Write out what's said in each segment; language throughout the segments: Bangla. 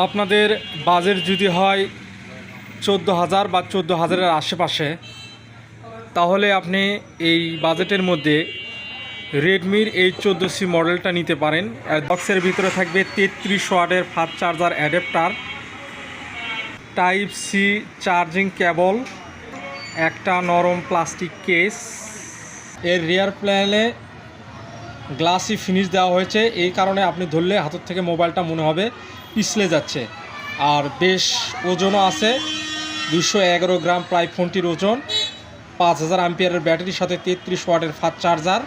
আপনাদের বাজেট যদি হয় 14,000 বা 14,000-এর আশেপাশে, তাহলে আপনি এই বাজেটের মধ্যে রেডমির এই 14C মডেলটা নিতে পারেন। বক্সের ভিতরে থাকবে 33 ওয়াটের fast charger adapter, type C charging cable, একটা নরম প্লাস্টিক কেস। এর রিয়ার প্যানেলে গ্লাসি ফিনিশ দেওয়া হয়েছে, এই কারণে আপনি ধরলে হাতের থেকে মোবাইলটা মনে হবে পিছলে যাচ্ছে। আর বেশ ওজনও আছে, 211 গ্রাম প্রায় ফোনটির ওজন। 5000 অ্যাম্পিয়ারের ব্যাটারির সাথে 33 ওয়াটের ফাস্ট চার্জার,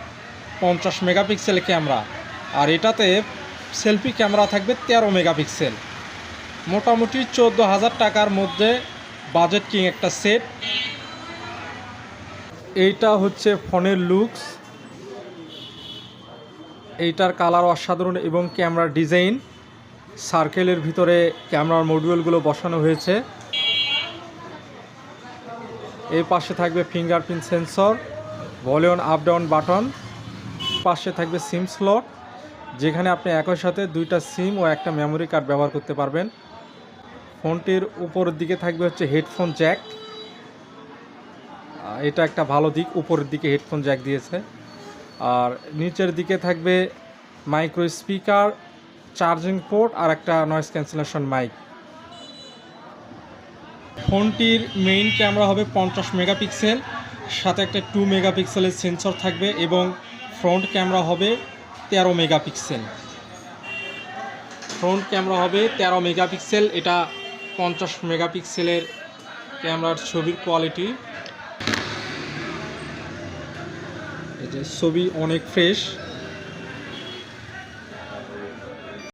50 মেগাপিক্সেল ক্যামেরা। আর এটাতে সেলফি ক্যামেরা থাকবে 13 মেগাপিক্সেল। মোটামুটি 14,000 টাকার মধ্যে বাজেট কিং একটা সেট। এইটা হচ্ছে ফোনের লুকস, এইটার কালার অসাধারণ এবং ক্যামেরার ডিজাইন। সার্কেলের ভিতরে ক্যামেরার মডিউলগুলো বসানো হয়েছে। এই পাশে থাকবে fingerprint sensor, volume up down button. পাশে থাকবে সিম স্লট, যেখানে আপনি একই সাথে 2টা সিম ও একটা মেমোরি কার্ড ব্যবহার করতে পারবেন। ফোনটির উপরের দিকে থাকবে হচ্ছে হেডফোন জ্যাক, এটা একটা ভালো দিক, উপরের দিকে হেডফোন জ্যাক দিয়েছে। আর নিচের দিকে থাকবে মাইক্রো স্পিকার, চার্জিং পোর্ট আর একটা নয়েজ ক্যান্সেলেশন মাইক। ফোনটির মেইন ক্যামেরা হবে 50 মেগাপিক্সেল, সাথে একটা 2 মেগাপিক্সেলের সেন্সর থাকবে এবং ফ্রন্ট ক্যামেরা হবে 13 মেগাপিক্সেল। ফ্রন্ট ক্যামেরা হবে 13 মেগাপিক্সেল, এটা 50 মেগাপিক্সেলের ক্যামেরার ছবির কোয়ালিটি। এই যে ছবি অনেক ফ্রেশ।